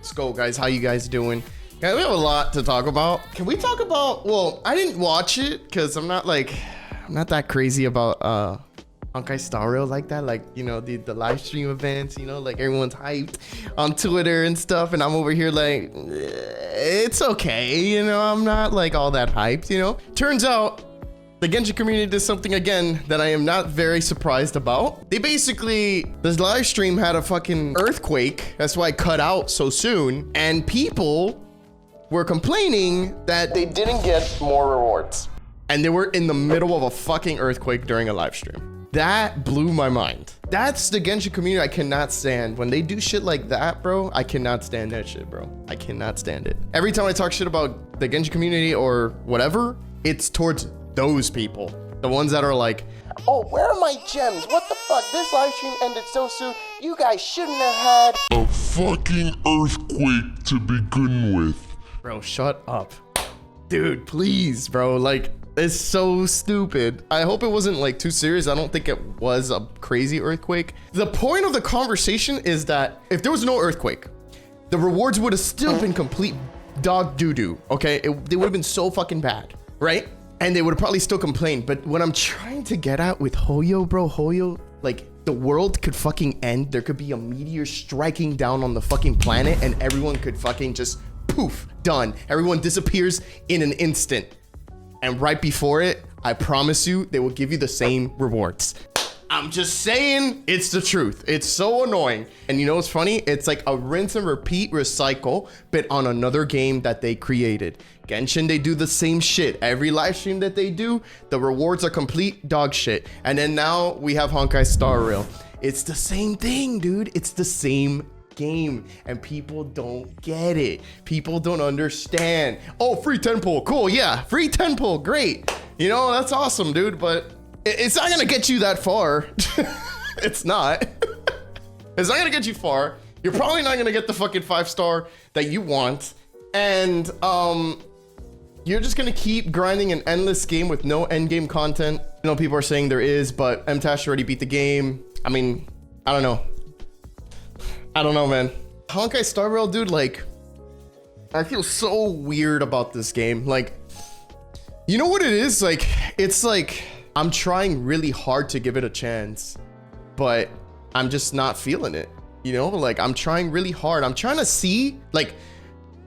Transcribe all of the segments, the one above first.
Let's go, guys. How you guys doing? Yeah, we have a lot to talk about. Can we talk about, well, I didn't watch it because I'm not that crazy about Honkai Star Rail like that. Like, you know, the live stream events, you know, like everyone's hyped on Twitter and stuff. And I'm over here like, it's okay. You know, I'm not like all that hyped, you know. Turns out the Genshin community did something again that I am not very surprised about. They basically, this live stream had a fucking earthquake. That's why I cut out so soon. And people were complaining that they didn't get more rewards. And they were in the middle of a fucking earthquake during a live stream. That blew my mind. That's the Genshin community I cannot stand. When they do shit like that, bro, I cannot stand that shit, bro. I cannot stand it. Every time I talk shit about the Genshin community or whatever, it's towards those people. The ones that are like, oh, where are my gems? What the fuck? This live stream ended so soon. You guys shouldn't have had a fucking earthquake to begin with. Bro, shut up. Dude, please, bro. Like, it's so stupid. I hope it wasn't like too serious. I don't think it was a crazy earthquake. The point of the conversation is that if there was no earthquake, the rewards would have still been complete dog doo-doo, okay? They would have been so fucking bad, right? And they would have probably still complained. But what I'm trying to get at with Hoyo, bro, Hoyo, like, the world could fucking end. There could be a meteor striking down on the fucking planet and everyone could fucking just poof, done. Everyone disappears in an instant. And right before it, I promise you, they will give you the same rewards. I'm just saying, it's the truth. It's so annoying. And you know what's funny? It's like a rinse and repeat recycle, but on another game that they created. Genshin, they do the same shit. Every live stream that they do, the rewards are complete dog shit. And then now we have Honkai Star Rail. It's the same thing, dude. It's the same game and people don't get it. People don't understand. Oh, free 10 pull, cool. Yeah, free 10 pull, great. You know, that's awesome, dude, but it's not gonna get you that far. It's not. It's not gonna get you far. You're probably not gonna get the fucking 5-star that you want, and you're just gonna keep grinding an endless game with no end game content. You know, people are saying there is, but MTash already beat the game. I mean, I don't know. I don't know, man. Honkai Star Rail, dude, like, I feel so weird about this game. Like, you know what it is? Like, it's like, I'm trying really hard to give it a chance, but I'm just not feeling it. You know, like, I'm trying really hard. I'm trying to see, like,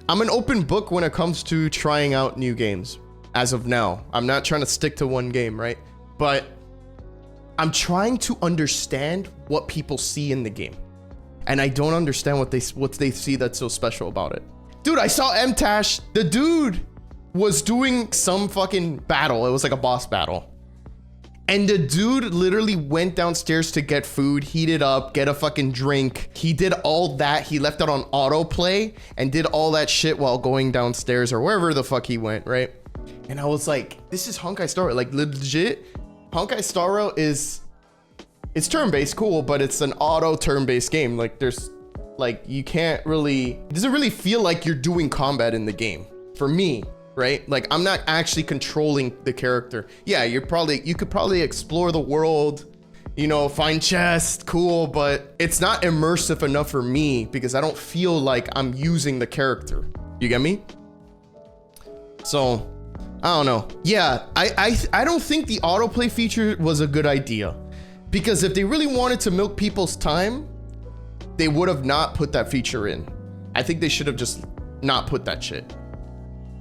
I'm an open book when it comes to trying out new games. As of now, I'm not trying to stick to one game, right? But I'm trying to understand what people see in the game. And I don't understand what they see that's so special about it. Dude, I saw MTash. The dude was doing some fucking battle. It was like a boss battle. And the dude literally went downstairs to get food, heat it up, get a fucking drink. He did all that. He left it on autoplay and did all that shit while going downstairs or wherever the fuck he went, right? And I was like, this is Honkai Star Rail. Like, legit, Honkai Star Rail is... It's turn-based, cool, but it's an auto turn-based game. Like, there's, like, you can't really, it doesn't really feel like you're doing combat in the game. For me, right? Like, I'm not actually controlling the character. Yeah, you could probably explore the world, you know, find chests, cool, but it's not immersive enough for me because I don't feel like I'm using the character. You get me? So, I don't know. Yeah, I don't think the autoplay feature was a good idea. Because if they really wanted to milk people's time, they would have not put that feature in. I think they should have just not put that shit.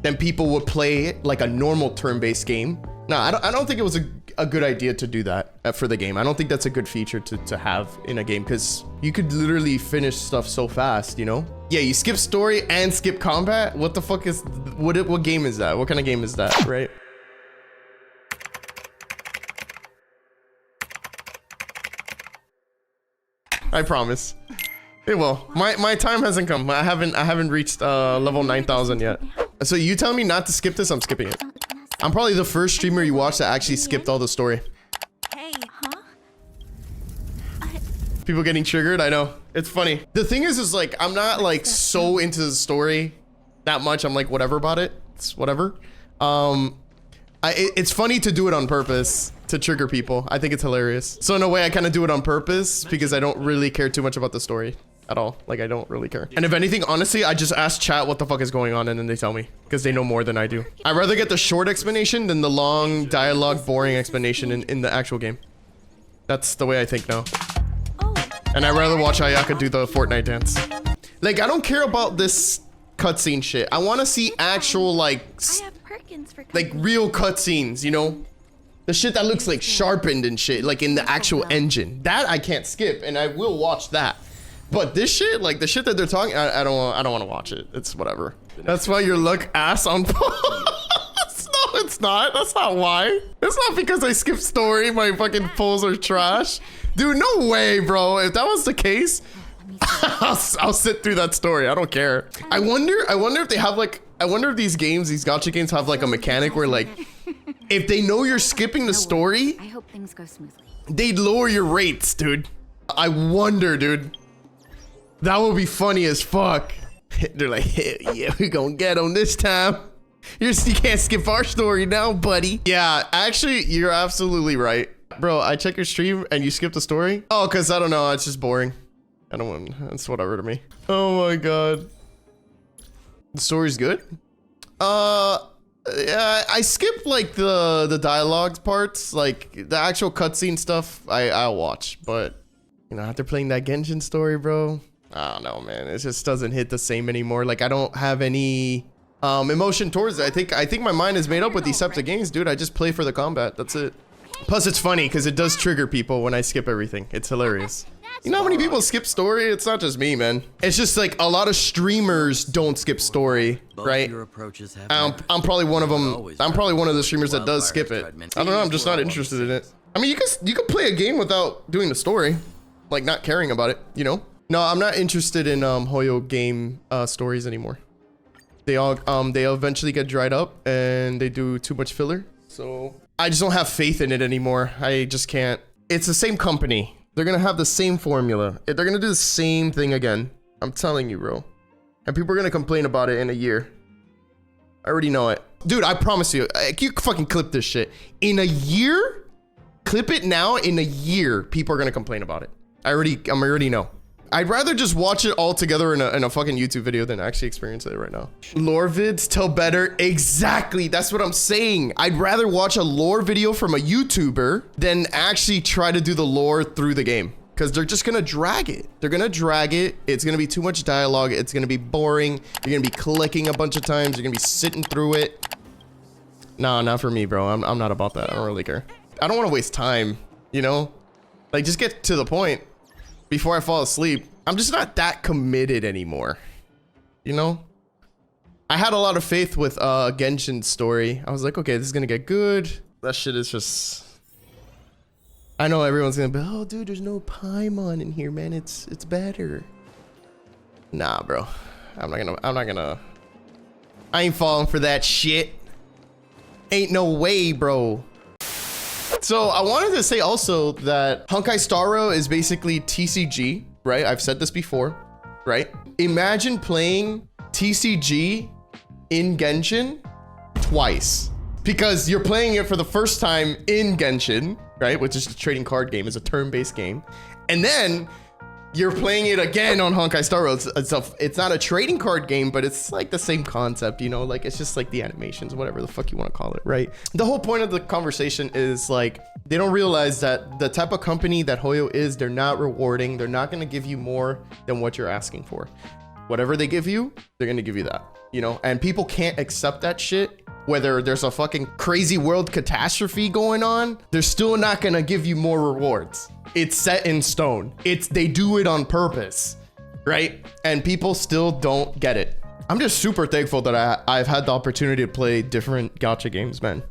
Then people would play it like a normal turn-based game. No, I don't think it was a good idea to do that for the game. I don't think that's a good feature to have in a game because you could literally finish stuff so fast, you know? Yeah, you skip story and skip combat. What the fuck is, what game is that? What kind of game is that, right? I promise. It will. My time hasn't come. I haven't reached level 9,000 yet. So you tell me not to skip this, I'm skipping it. I'm probably the first streamer you watched that actually skipped all the story. Hey, huh? People getting triggered, I know. It's funny. The thing is like, I'm not like so into the story that much. I'm like, whatever about it. It's whatever. It's funny to do it on purpose to trigger people. I think it's hilarious. So in a way, I kind of do it on purpose because I don't really care too much about the story. at all. Like, I don't really care. And if anything, honestly, I just ask chat what the fuck is going on, and then they tell me, because they know more than I do. I'd rather get the short explanation than the long dialogue, boring explanation in the actual game. That's the way I think now. And I'd rather watch Ayaka do the Fortnite dance. Like, I don't care about this cutscene shit. I want to see actual, like real cutscenes, you know? The shit that looks like sharpened and shit, like in the actual engine. That I can't skip, and I will watch that. But this shit, like the shit that they're talking, I don't want to watch it. It's whatever. That's why you look ass on polls. No, it's not. That's not why. It's not because I skip story. My fucking polls are trash, dude. No way, bro. If that was the case, I'll sit through that story. I don't care. I wonder if they have like. I wonder if these games, these gacha games, have like a mechanic where like, if they know you're skipping the story, I hope things go smoothly. They'd lower your rates, dude. I wonder, dude. That would be funny as fuck. They're like, hell yeah, we gonna get on this time. You can't skip our story now, buddy. Yeah, actually, you're absolutely right. Bro, I check your stream and you skip the story? Oh, because I don't know, it's just boring. I don't want, it's whatever to me. Oh my god. The story's good? Yeah, I skip like the dialogue parts, like the actual cutscene stuff. I'll watch, but you know, after playing that Genshin story, bro, I don't know, man. It just doesn't hit the same anymore. Like I don't have any emotion towards it. I think my mind is made up with these types of games, dude. I just play for the combat. That's it. Plus, it's funny because it does trigger people when I skip everything. It's hilarious. You know how many people skip story? It's not just me, man. It's just like a lot of streamers don't skip story, right? I'm probably one of them. I'm probably one of the streamers that does skip it. I don't know. I'm just not interested in it. I mean, you can play a game without doing the story, like not caring about it, you know? No, I'm not interested in Hoyo game stories anymore. They eventually get dried up and they do too much filler. So I just don't have faith in it anymore. I just can't. It's the same company. They're gonna have the same formula. They're gonna do the same thing again. I'm telling you, bro. And people are gonna complain about it in a year. I already know it. Dude, I promise you, you fucking clip this shit. In a year? Clip it now, in a year, people are gonna complain about it. I already know. I'd rather just watch it all together in a fucking YouTube video than actually experience it right now. Lore vids tell better. Exactly. That's what I'm saying. I'd rather watch a lore video from a YouTuber than actually try to do the lore through the game. Because they're just going to drag it. They're going to drag it. It's going to be too much dialogue. It's going to be boring. You're going to be clicking a bunch of times. You're going to be sitting through it. Nah, not for me, bro. I'm not about that. I don't really care. I don't want to waste time, you know? Like, just get to the point. Before I fall asleep. I'm just not that committed anymore, you know? I had a lot of faith with Genshin's story. I was like, okay, this is gonna get good. That shit is just... I know everyone's gonna be, oh dude, there's no Paimon in here, man. It's better. Nah, bro. I'm not gonna... I ain't falling for that shit. Ain't no way, bro. So I wanted to say also that Honkai Star Rail is basically TCG, right? I've said this before, right? Imagine playing TCG in Genshin twice, because you're playing it for the first time in Genshin, right? Which is a trading card game, is a turn-based game. And then you're playing it again on Honkai Star Rail. It's not a trading card game, but it's like the same concept, you know? Like, it's just like the animations, whatever the fuck you want to call it, right? The whole point of the conversation is like, they don't realize that the type of company that Hoyo is, they're not rewarding. They're not going to give you more than what you're asking for. Whatever they give you, they're going to give you that, you know? And people can't accept that shit. Whether there's a fucking crazy world catastrophe going on, they're still not going to give you more rewards. It's set in stone. They do it on purpose, right? And people still don't get it. I'm just super thankful that I've had the opportunity to play different gacha games, man.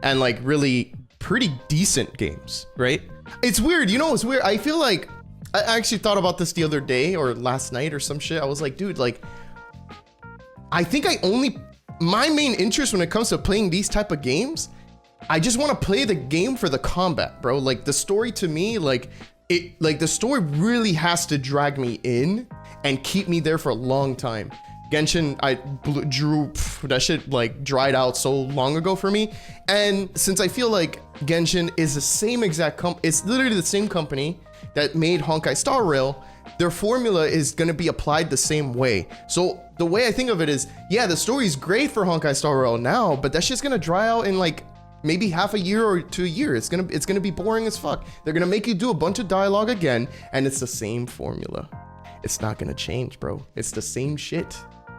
And like really pretty decent games, right? It's weird, you know, it's weird. I feel like, I actually thought about this the other day or last night or some shit. I was like, dude, like, I think my main interest when it comes to playing these type of games, I just want to play the game for the combat, bro. Like the story to me, like the story really has to drag me in and keep me there for a long time. Genshin, that shit like dried out so long ago for me. And since I feel like Genshin is the same exact it's literally the same company that made Honkai Star Rail, their formula is going to be applied the same way. So the way I think of it is, yeah, the story's great for Honkai Star Rail now, but that shit's going to dry out in like maybe half a year or to a year. It's going to be boring as fuck. They're going to make you do a bunch of dialogue again, and it's the same formula. It's not going to change, bro. It's the same shit.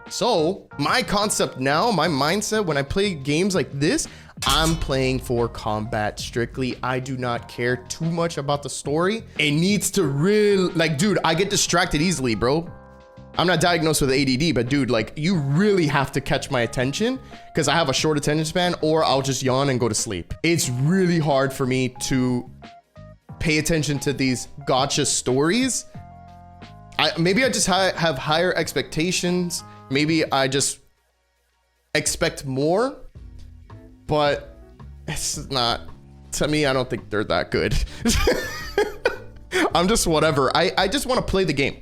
So my concept now, my mindset when I play games like this, I'm playing for combat strictly. I do not care too much about the story. It needs to really, like, dude, I get distracted easily, bro. I'm not diagnosed with ADD, but dude, like, you really have to catch my attention because I have a short attention span, or I'll just yawn and go to sleep. It's really hard for me to pay attention to these gotcha stories. Maybe I just have higher expectations. Maybe I just expect more, but it's not, to me, I don't think they're that good. I'm just whatever. I just want to play the game.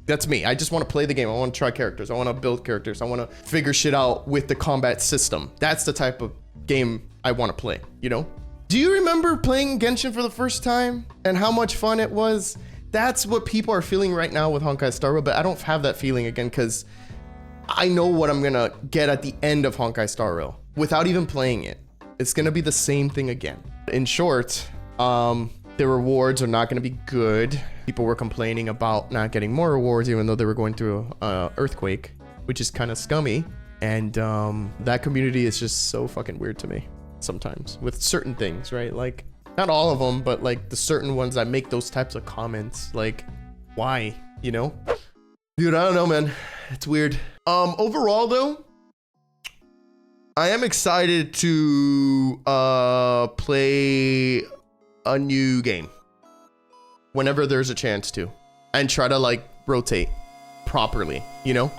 That's me. I just want to play the game. I want to try characters. I want to build characters. I want to figure shit out with the combat system. That's the type of game I want to play, you know? Do you remember playing Genshin for the first time and how much fun it was? That's what people are feeling right now with Honkai Star Rail, but I don't have that feeling again because I know what I'm gonna get at the end of Honkai Star Rail without even playing it. It's gonna be the same thing again. In short, the rewards are not gonna be good. People were complaining about not getting more rewards even though they were going through an earthquake, which is kind of scummy. And that community is just so fucking weird to me sometimes with certain things, right? Like, not all of them, but like the certain ones that make those types of comments. Like, why, you know? Dude, I don't know, man. It's weird. Overall though, I am excited to play a new game whenever there's a chance to, and try to like rotate properly, you know?